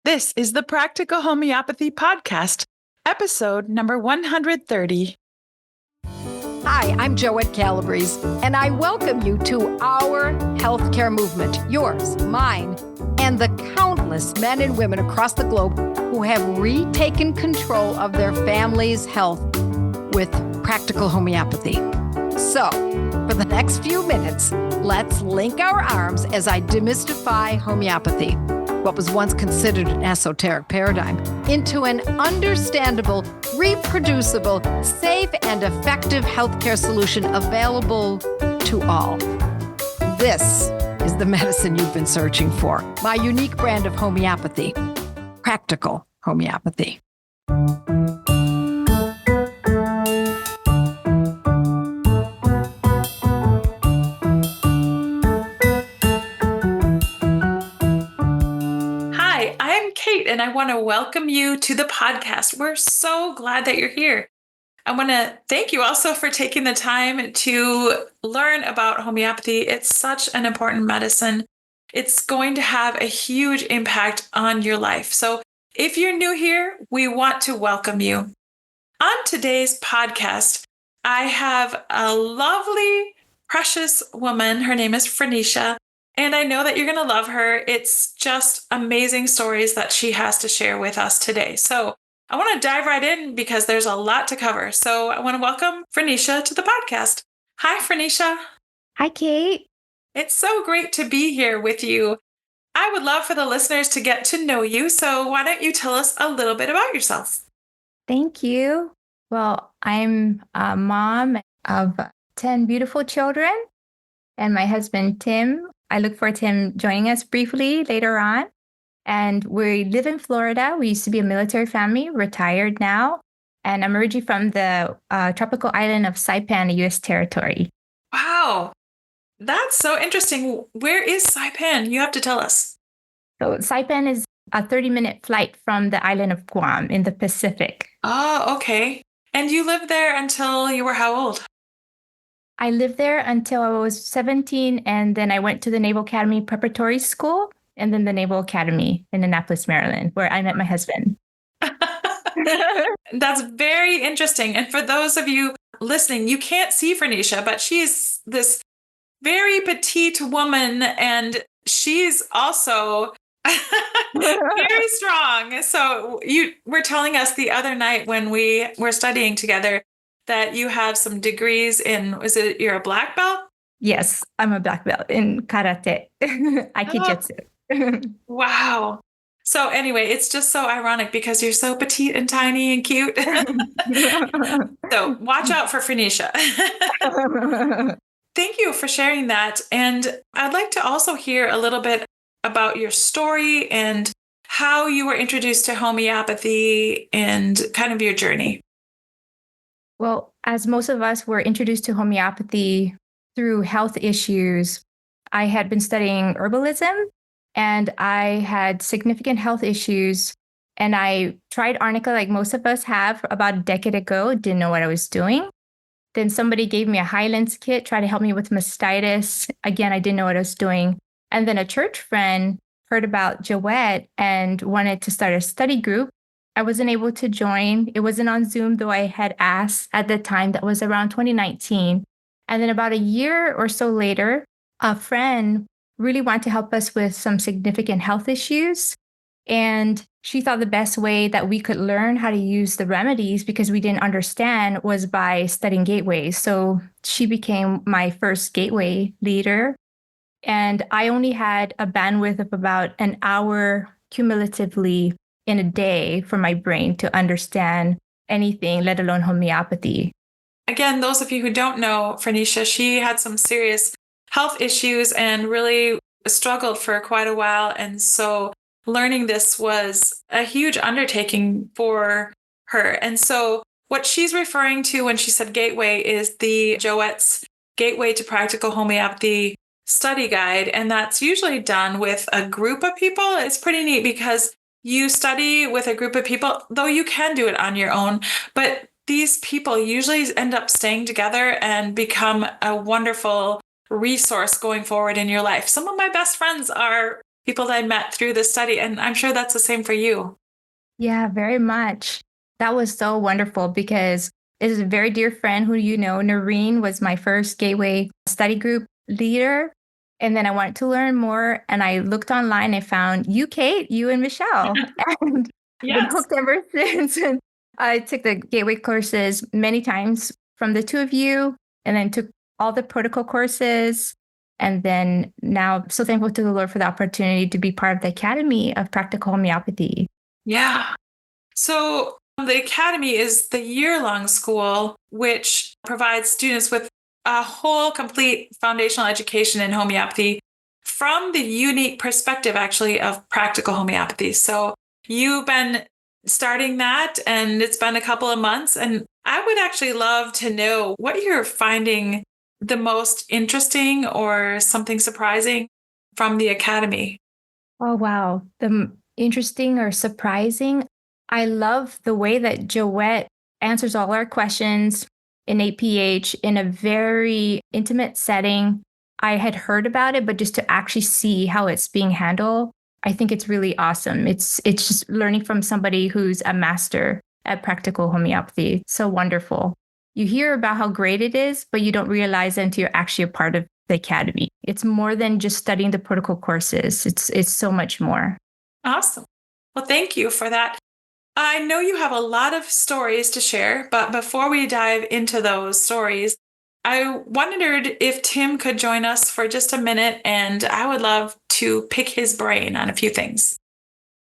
This is the Practical Homeopathy Podcast, episode number 130. Hi, I'm Joette Calabrese, and I welcome you to our healthcare movement, yours, mine, and the countless men and women across the globe who have retaken control of their family's health with practical homeopathy. So, for the next few minutes, let's link our arms as I demystify homeopathy, what was once considered an esoteric paradigm, into an understandable, reproducible, safe, and effective healthcare solution available to all. This is the medicine you've been searching for, my unique brand of homeopathy, practical homeopathy. And I want to welcome you to the podcast. We're so glad that you're here. I want to thank you also for taking the time to learn about homeopathy. It's such an important medicine. It's going to have a huge impact on your life. So if you're new here, we want to welcome you. On today's podcast, I have a lovely, precious woman. Her name is Frenesia. And I know that you're going to love her. It's just amazing stories that she has to share with us today. So I want to dive right in because there's a lot to cover. So I want to welcome Frenesia to the podcast. Hi, Frenesia. Hi, Kate. It's so great to be here with you. I would love for the listeners to get to know you. So why don't you tell us a little bit about yourself? Thank you. Well, I'm a mom of 10 beautiful children and my husband, Tim. I look forward to him joining us briefly later on. And we live in Florida. We used to be a military family, retired now. And I'm originally from the tropical island of Saipan, a U.S. territory. Wow. That's so interesting. Where is Saipan? You have to tell us. So Saipan is a 30-minute flight from the island of Guam in the Pacific. Oh, okay. And you lived there until you were how old? I lived there until I was 17, and then I went to the Naval Academy Preparatory School, and then the Naval Academy in Annapolis, Maryland, where I met my husband. That's very interesting. And for those of you listening, you can't see Frenesia, but she's this very petite woman, and she's also very strong. So you were telling us the other night when we were studying together that you have some degrees in, you're a black belt? Yes, I'm a black belt in karate, aikijutsu. Wow. So anyway, it's just so ironic because you're so petite and tiny and cute. So watch out for Frenesia. Thank you for sharing that. And I'd like to also hear a little bit about your story and how you were introduced to homeopathy and kind of your journey. Well, as most of us were introduced to homeopathy through health issues, I had been studying herbalism and I had significant health issues. And I tried arnica like most of us have about a decade ago, didn't know what I was doing. Then somebody gave me a Highlands kit, tried to help me with mastitis. Again, I didn't know what I was doing. And then a church friend heard about Joette and wanted to start a study group. I wasn't able to join. It wasn't on Zoom, though I had asked at the time. That was around 2019. And then about a year or so later, a friend really wanted to help us with some significant health issues. And she thought the best way that we could learn how to use the remedies, because we didn't understand, was by studying gateways. So she became my first gateway leader. And I only had a bandwidth of about an hour cumulatively in a day for my brain to understand anything, let alone homeopathy. Again, those of you who don't know Frenesia, she had some serious health issues and really struggled for quite a while. And so learning this was a huge undertaking for her. And so what she's referring to when she said gateway is the Joette's Gateway to Practical Homeopathy study guide. And that's usually done with a group of people. It's pretty neat because you study with a group of people, though you can do it on your own. But these people usually end up staying together and become a wonderful resource going forward in your life. Some of my best friends are people that I met through the study. And I'm sure that's the same for you. Yeah, very much. That was so wonderful because it is a very dear friend who you know, Noreen was my first Gateway study group leader. And then I wanted to learn more. And I looked online and found you, Kate, you and Michelle. And I've been Yes. hooked ever since. And I took the Gateway courses many times from the two of you, and then took all the protocol courses. And then now I'm so thankful to the Lord for the opportunity to be part of the Academy of Practical Homeopathy. Yeah. So the Academy is the year-long school, which provides students with a whole complete foundational education in homeopathy from the unique perspective, actually, of practical homeopathy. So you've been starting that, and it's been a couple of months. And I would actually love to know what you're finding the most interesting or something surprising from the Academy. Oh, wow. Interesting or surprising. I love the way that Joette answers all our questions in APH in a very intimate setting. I had heard about it, but just to actually see how it's being handled, I think it's really awesome. It's just learning from somebody who's a master at practical homeopathy. So wonderful. You hear about how great it is, but you don't realize it until you're actually a part of the Academy. It's more than just studying the protocol courses. It's so much more. Awesome. Well, thank you for that. I know you have a lot of stories to share, but before we dive into those stories, I wondered if Tim could join us for just a minute, and I would love to pick his brain on a few things.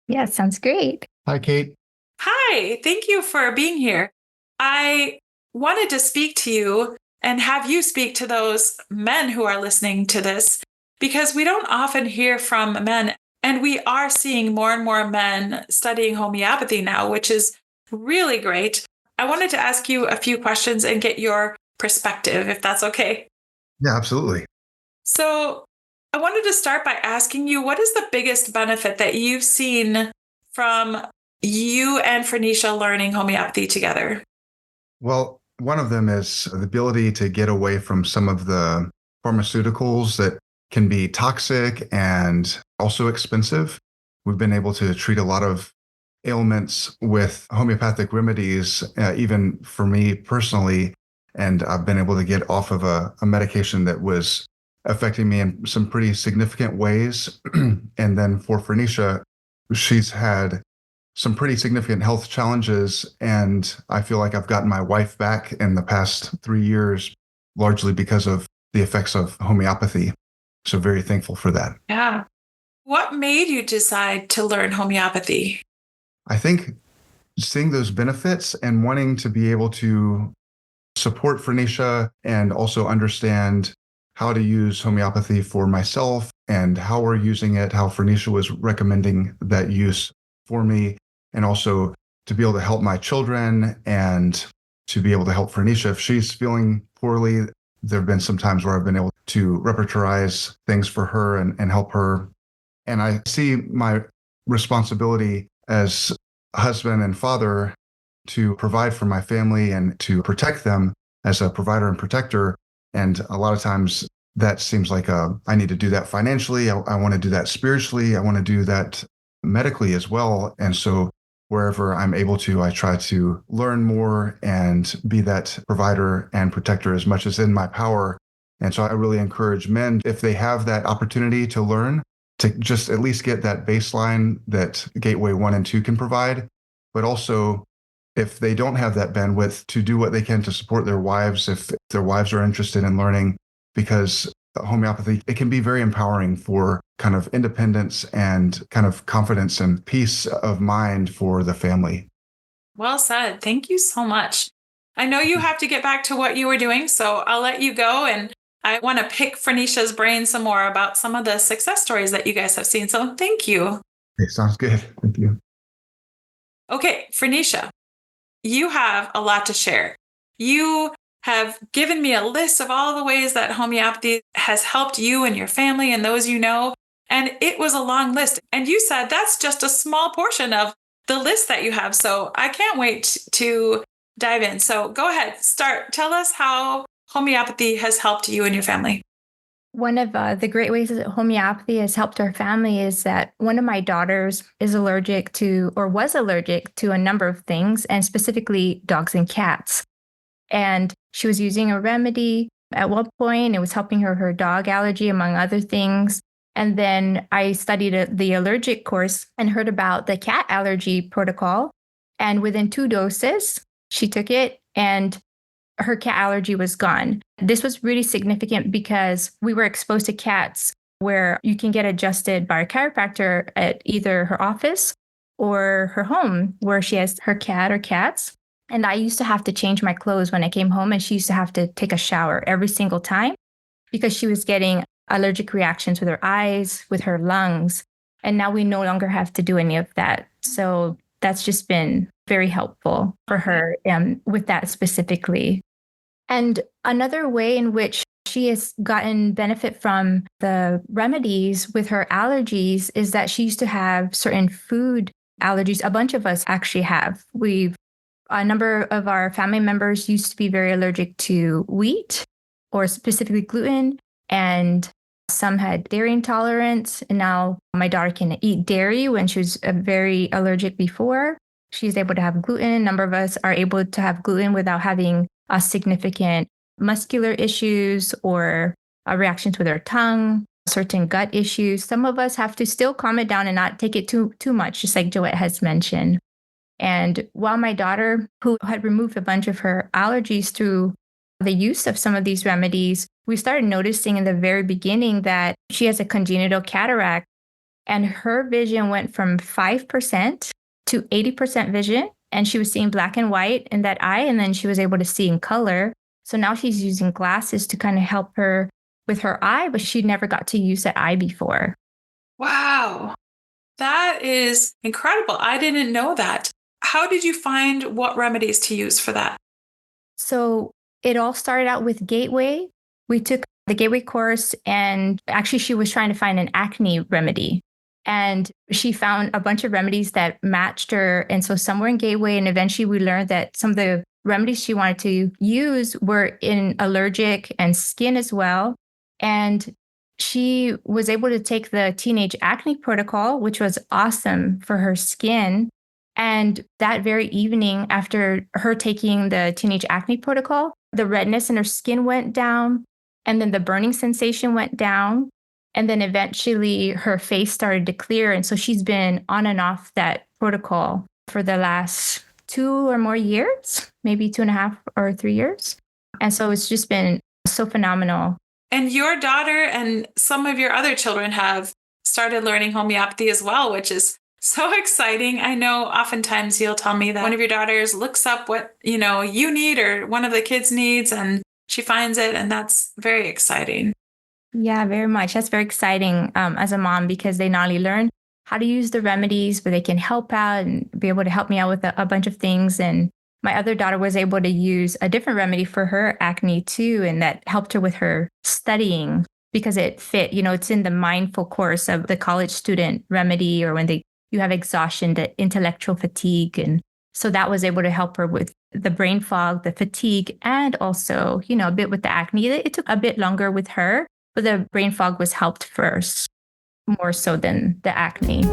Yeah, sounds great. Hi, Kate. Hi, thank you for being here. I wanted to speak to you and have you speak to those men who are listening to this, because we don't often hear from men. And we are seeing more and more men studying homeopathy now, which is really great. I wanted to ask you a few questions and get your perspective, if that's okay. Yeah, absolutely. So I wanted to start by asking you, what is the biggest benefit that you've seen from you and Phoenicia learning homeopathy together? Well, one of them is the ability to get away from some of the pharmaceuticals that can be toxic and also expensive. We've been able to treat a lot of ailments with homeopathic remedies, even for me personally. And I've been able to get off of a medication that was affecting me in some pretty significant ways. And then for Phoenicia, she's had some pretty significant health challenges. And I feel like I've gotten my wife back in the past 3 years, largely because of the effects of homeopathy. So very thankful for that. Yeah. What made you decide to learn homeopathy? I think seeing those benefits and wanting to be able to support Phoenicia and also understand how to use homeopathy for myself and how we're using it, how Phoenicia was recommending that use for me, and also to be able to help my children and to be able to help Phoenicia if she's feeling poorly. There have been some times where I've been able to repertorize things for her and help her. And I see my responsibility as a husband and father to provide for my family and to protect them as a provider and protector. And a lot of times that seems like I need to do that financially. I want to do that spiritually. I want to do that medically as well. And so wherever I'm able to, I try to learn more and be that provider and protector as much as in my power. And so I really encourage men, if they have that opportunity to learn, to just at least get that baseline that Gateway 1 and 2 can provide, but also if they don't have that bandwidth, to do what they can to support their wives if their wives are interested in learning, because homeopathy, it can be very empowering for kind of independence and kind of confidence and peace of mind for the family. Well said. Thank you so much. I know you have to get back to what you were doing, so I'll let you go. And I want to pick Phoenicia's brain some more about some of the success stories that you guys have seen. So thank you. Okay, sounds good. Thank you. Okay, Phoenicia, you have a lot to share. You have given me a list of all the ways that homeopathy has helped you and your family and those you know. And it was a long list. And you said that's just a small portion of the list that you have. So I can't wait to dive in. So go ahead, start. Tell us how homeopathy has helped you and your family. One of the great ways that homeopathy has helped our family is that one of my daughters is allergic to, or was allergic to, a number of things, and specifically dogs and cats. And she was using a remedy at one point. It was helping her dog allergy, among other things. And then I studied the allergic course and heard about the cat allergy protocol. And within 2 doses, she took it and her cat allergy was gone. This was really significant because we were exposed to cats where you can get adjusted by a chiropractor at either her office or her home where she has her cat or cats. And I used to have to change my clothes when I came home, and she used to have to take a shower every single time because she was getting allergic reactions with her eyes, with her lungs. And now we no longer have to do any of that. So that's just been very helpful for her with that specifically. And another way in which she has gotten benefit from the remedies with her allergies is that she used to have certain food allergies. A bunch of us actually have. A number of our family members used to be very allergic to wheat or specifically gluten, and some had dairy intolerance. And now my daughter can eat dairy when she was very allergic before. She's able to have gluten. A number of us are able to have gluten without having a significant muscular issues or reactions with our tongue, certain gut issues. Some of us have to still calm it down and not take it too much, just like Joette has mentioned. And while my daughter, who had removed a bunch of her allergies through the use of some of these remedies, we started noticing in the very beginning that she has a congenital cataract, and her vision went from 5% to 80% vision. And she was seeing black and white in that eye, and then she was able to see in color. So now she's using glasses to kind of help her with her eye, but she never got to use that eye before. Wow. That is incredible. I didn't know that. How did you find what remedies to use for that? So it all started out with Gateway. We took the Gateway course, and actually she was trying to find an acne remedy. And she found a bunch of remedies that matched her. And so some were in Gateway, and eventually we learned that some of the remedies she wanted to use were in allergic and skin as well. And she was able to take the teenage acne protocol, which was awesome for her skin. And that very evening, after her taking the teenage acne protocol, the redness in her skin went down, and then the burning sensation went down. And then eventually her face started to clear. And so she's been on and off that protocol for the last 2 or more years, maybe 2.5 or 3 years. And so it's just been so phenomenal. And your daughter and some of your other children have started learning homeopathy as well, which is so exciting. I know oftentimes you'll tell me that one of your daughters looks up what, you need or one of the kids needs, and she finds it. And that's very exciting. Yeah, very much. That's very exciting as a mom, because they not only learn how to use the remedies, but they can help out and be able to help me out with a bunch of things. And my other daughter was able to use a different remedy for her acne too, and that helped her with her studying because it fit. It's in the mindful course of the college student remedy, or when you have exhaustion, the intellectual fatigue. And so that was able to help her with the brain fog, the fatigue, and also, a bit with the acne. It took a bit longer with her, but the brain fog was helped first, more so than the acne.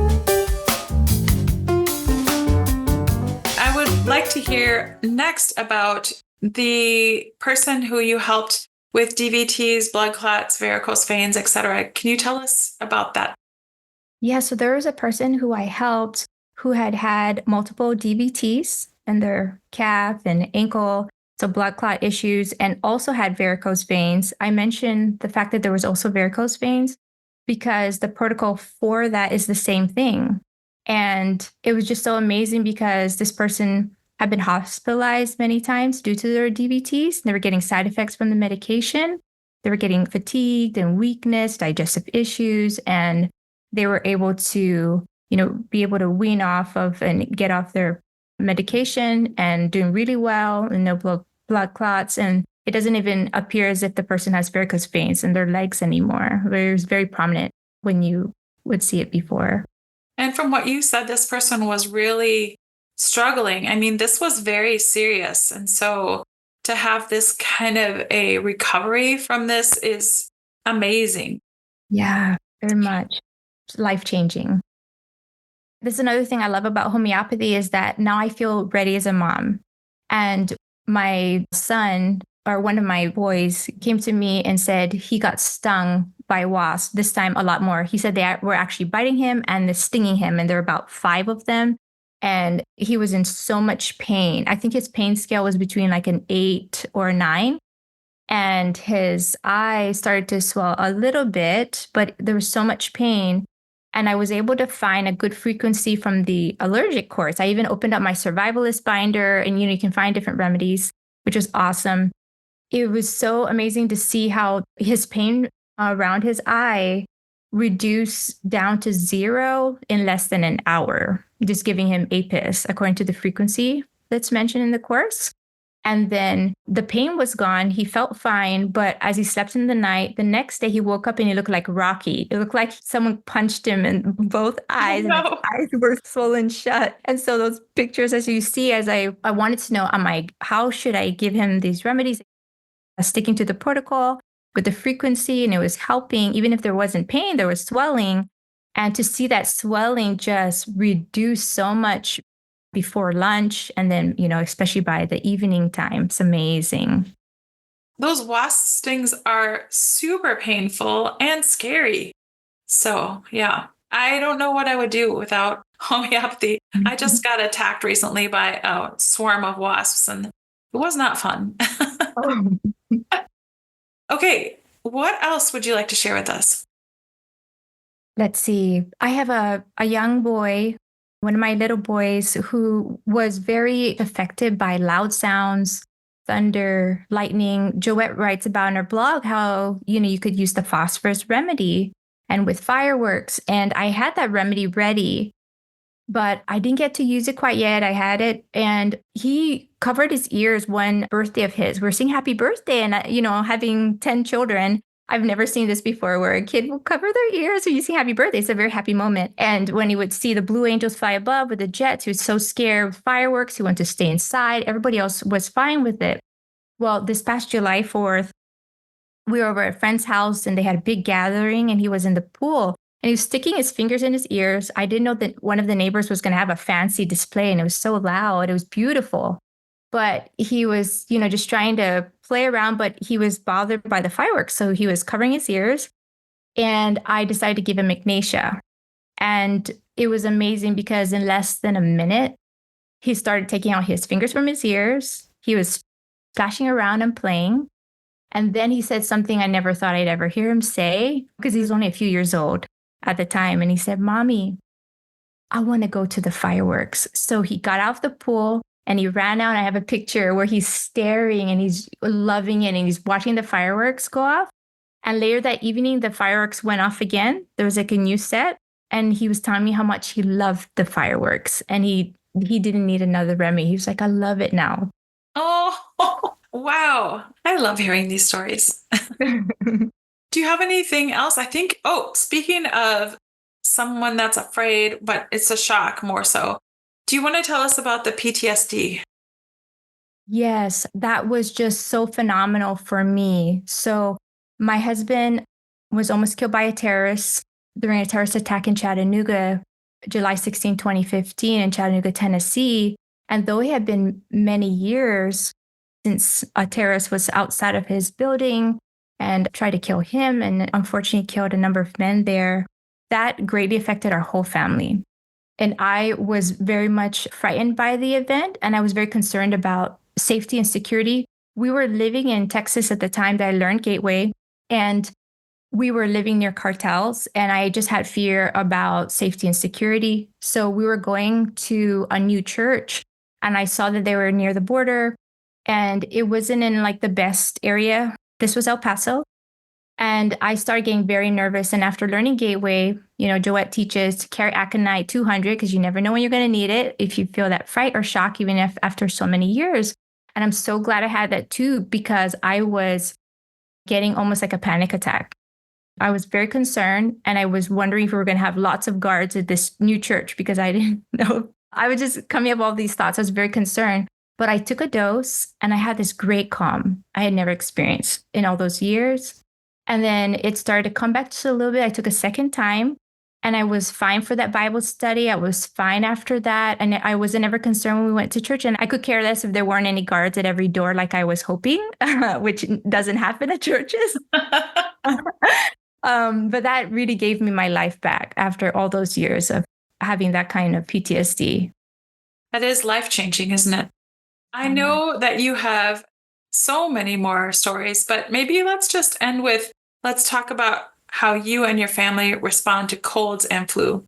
I would like to hear next about the person who you helped with DVTs, blood clots, varicose veins, etc. Can you tell us about that? Yeah, so there was a person who I helped who had multiple DVTs in their calf and ankle, so blood clot issues, and also had varicose veins. I mentioned the fact that there was also varicose veins because the protocol for that is the same thing. And it was just so amazing because this person had been hospitalized many times due to their DVTs. They were getting side effects from the medication. They were getting fatigued and weakness, digestive issues, and they were able to, be able to wean off of and get off their medication and doing really well, and no blood clots. And it doesn't even appear as if the person has varicose veins in their legs anymore. It was very prominent when you would see it before. And from what you said, this person was really struggling. I mean, this was very serious. And so to have this kind of a recovery from this is amazing. Yeah, very much. Life-changing. This is another thing I love about homeopathy is that now I feel ready as a mom. And my son, or one of my boys, came to me and said he got stung by wasps, this time a lot more. He said they were actually biting him and stinging him, and there were about 5 of them. And he was in so much pain. I think his pain scale was between like an 8 or a 9. And his eye started to swell a little bit, but there was so much pain. And I was able to find a good frequency from the allergic course. I even opened up my survivalist binder, and you can find different remedies, which was awesome. It was so amazing to see how his pain around his eye reduced down to 0 in less than an hour, just giving him APIS according to the frequency that's mentioned in the course. And then the pain was gone. He felt fine. But as he slept in the night, the next day he woke up and he looked like Rocky. It looked like someone punched him in both eyes. No. And his eyes were swollen shut. And so those pictures, as you see, as I wanted to know, how should I give him these remedies? Sticking to the protocol with the frequency, and it was helping. Even if there wasn't pain, there was swelling. And to see that swelling just reduce so much before lunch, and then, especially by the evening time, it's amazing. Those wasp stings are super painful and scary. So, yeah, I don't know what I would do without homeopathy. I just got attacked recently by a swarm of wasps, and it was not fun. Oh. Okay, what else would you like to share with us? Let's see. I have a young boy, one of my little boys, who was very affected by loud sounds, thunder, lightning. Joette writes about in her blog how, you could use the phosphorus remedy and with fireworks. And I had that remedy ready, but I didn't get to use it quite yet. I had it, and he covered his ears one birthday of his. We're saying happy birthday, and having 10 children, I've never seen this before, where a kid will cover their ears when you sing happy birthday. It's a very happy moment. And when he would see the blue angels fly above with the jets, he was so scared with fireworks. He wanted to stay inside. Everybody else was fine with it. Well, this past July 4th, we were over at a friend's house, and they had a big gathering, and he was in the pool. And he was sticking his fingers in his ears. I didn't know that one of the neighbors was going to have a fancy display, and it was so loud. It was beautiful. But he was, just trying to play around, but he was bothered by the fireworks. So he was covering his ears, and I decided to give him Ignatia. And it was amazing because in less than a minute, he started taking out his fingers from his ears. He was splashing around and playing. And then he said something I never thought I'd ever hear him say, because he's only a few years old at the time. And he said, "Mommy, I want to go to the fireworks." So he got out of the pool and he ran out. I have a picture where he's staring and he's loving it, and he's watching the fireworks go off. And later that evening, the fireworks went off again. There was like a new set, and he was telling me how much he loved the fireworks, and he didn't need another remedy. He was like, "I love it now." Oh, wow. I love hearing these stories. Do you have anything else? I think, speaking of someone that's afraid, but it's a shock more so, do you want to tell us about the PTSD? Yes, that was just so phenomenal for me. So my husband was almost killed by a terrorist during a terrorist attack in Chattanooga, July 16, 2015 in Chattanooga, Tennessee. And though it had been many years since a terrorist was outside of his building and tried to kill him, and unfortunately killed a number of men there, that greatly affected our whole family. And I was very much frightened by the event, and I was very concerned about safety and security. We were living in Texas at the time that I learned Gateway, and we were living near cartels, and I just had fear about safety and security. So we were going to a new church, and I saw that they were near the border, and it wasn't in like the best area. This was El Paso. And I started getting very nervous. And after learning Gateway, Joette teaches to carry aconite 200 because you never know when you're going to need it if you feel that fright or shock, even if after so many years. And I'm so glad I had that too, because I was getting almost like a panic attack. I was very concerned, and I was wondering if we were going to have lots of guards at this new church because I didn't know. I was just coming up with all these thoughts. I was very concerned. But I took a dose, and I had this great calm I had never experienced in all those years. And then it started to come back just a little bit. I took a second time and I was fine for that Bible study. I was fine after that. And I wasn't ever concerned when we went to church. And I could care less if there weren't any guards at every door like I was hoping, which doesn't happen at churches. But that really gave me my life back after all those years of having that kind of PTSD. That is life-changing, isn't it? I know that you have so many more stories, but maybe let's just end with, let's talk about how you and your family respond to colds and flu.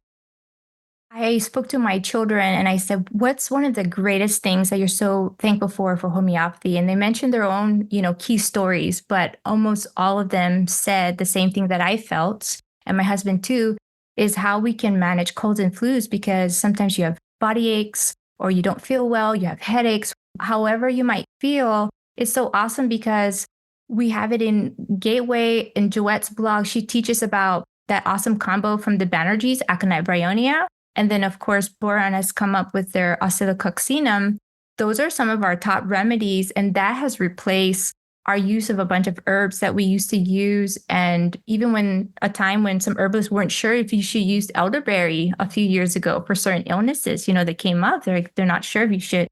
I spoke to my children and I said, what's one of the greatest things that you're so thankful for homeopathy? And they mentioned their own, key stories, but almost all of them said the same thing that I felt, and my husband too, is how we can manage colds and flus, because sometimes you have body aches or you don't feel well, you have headaches, however you might feel. It's so awesome because we have it in Gateway. In Joette's blog, she teaches about that awesome combo from the Banerjees, Acne bryonia. And then, of course, Boron has come up with their oscillococcinum. Those are some of our top remedies, and that has replaced our use of a bunch of herbs that we used to use. And even when a time when some herbalists weren't sure if you should use elderberry a few years ago for certain illnesses, that came up, they're not sure if you should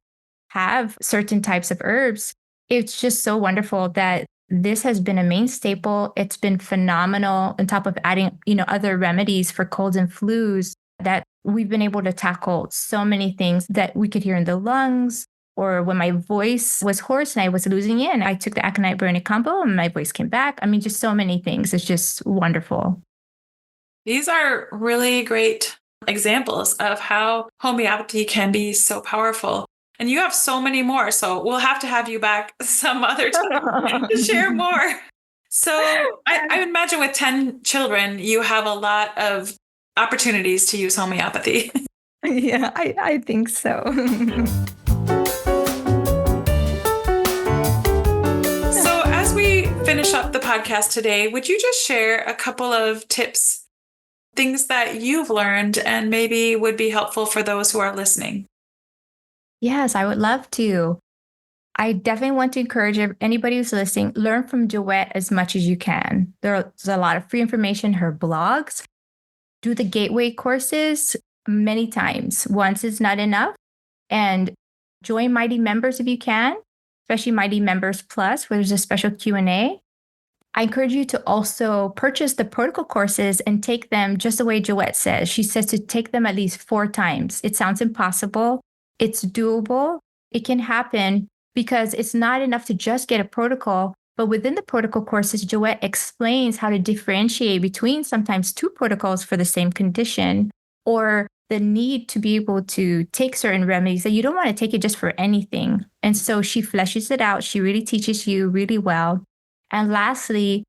have certain types of herbs. It's just so wonderful that this has been a main staple. It's been phenomenal on top of adding, other remedies for colds and flus, that we've been able to tackle so many things that we could hear in the lungs, or when my voice was hoarse and I was losing it, and I took the aconite burning combo and my voice came back. I mean, just so many things. It's just wonderful. These are really great examples of how homeopathy can be so powerful. And you have so many more, so we'll have to have you back some other time to share more. So I imagine with 10 children, you have a lot of opportunities to use homeopathy. Yeah, I think so. So as we finish up the podcast today, would you just share a couple of tips, things that you've learned and maybe would be helpful for those who are listening? Yes, I would love to. I definitely want to encourage anybody who's listening, learn from Joette as much as you can. There's a lot of free information, her blogs. Do the Gateway courses many times. Once is not enough. And join Mighty Members if you can, especially Mighty Members Plus, where there's a special Q&A. I encourage you to also purchase the protocol courses and take them just the way Joette says. She says to take them at least 4 times. It sounds impossible. It's doable. It can happen because it's not enough to just get a protocol. But within the protocol courses, Joette explains how to differentiate between sometimes 2 protocols for the same condition, or the need to be able to take certain remedies that you don't want to take it just for anything. And so she fleshes it out. She really teaches you really well. And lastly,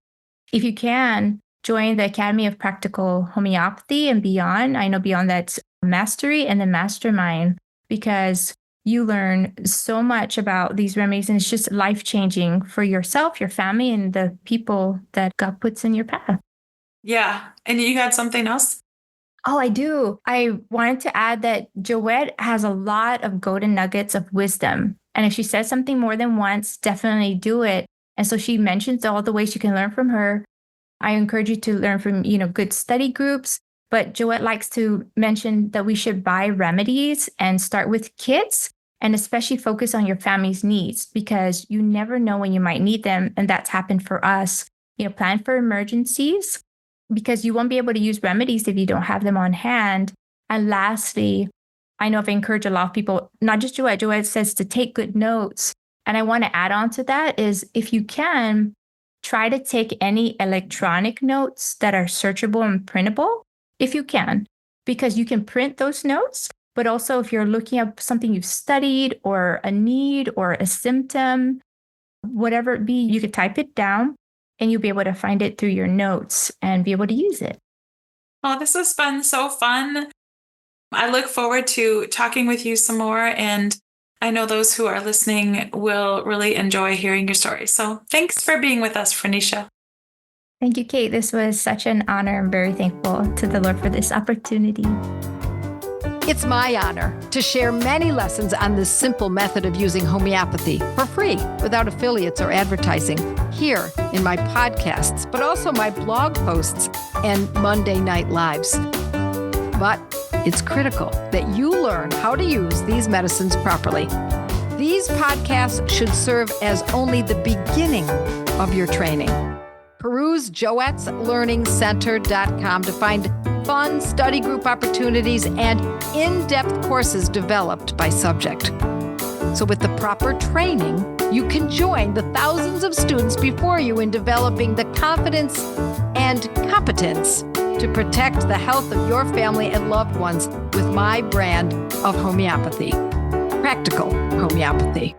if you can, join the Academy of Practical Homeopathy and beyond. I know beyond that's Mastery and the Mastermind, because you learn so much about these remedies, and it's just life-changing for yourself, your family, and the people that God puts in your path. Yeah. And you had something else? Oh, I do. I wanted to add that Joette has a lot of golden nuggets of wisdom. And if she says something more than once, definitely do it. And so she mentions all the ways you can learn from her. I encourage you to learn from, good study groups. But Joette likes to mention that we should buy remedies and start with kits, and especially focus on your family's needs, because you never know when you might need them. And that's happened for us. Plan for emergencies, because you won't be able to use remedies if you don't have them on hand. And lastly, I know I've encouraged a lot of people, not just Joette. Joette says to take good notes. And I want to add on to that is, if you can, try to take any electronic notes that are searchable and printable, if you can, because you can print those notes. But also, if you're looking up something you've studied, or a need or a symptom, whatever it be, you could type it down and you'll be able to find it through your notes and be able to use it. Oh, this has been so fun. I look forward to talking with you some more, and I know those who are listening will really enjoy hearing your story. So thanks for being with us, Phrenicia. Thank you, Kate. This was such an honor. I'm very thankful to the Lord for this opportunity. It's my honor to share many lessons on this simple method of using homeopathy for free without affiliates or advertising here in my podcasts, but also my blog posts and Monday Night Lives. But it's critical that you learn how to use these medicines properly. These podcasts should serve as only the beginning of your training. Peruse joetteslearningcenter.com to find fun study group opportunities and in-depth courses developed by subject. So with the proper training, you can join the thousands of students before you in developing the confidence and competence to protect the health of your family and loved ones with my brand of homeopathy, Practical Homeopathy.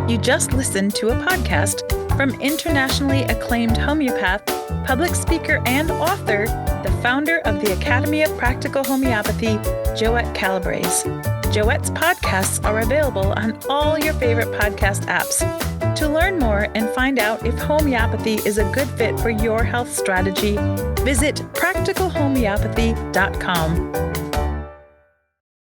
You just listened to a podcast from internationally acclaimed homeopath, public speaker, and author, the founder of the Academy of Practical Homeopathy, Joette Calabrese. Joette's podcasts are available on all your favorite podcast apps. To learn more and find out if homeopathy is a good fit for your health strategy, visit practicalhomeopathy.com.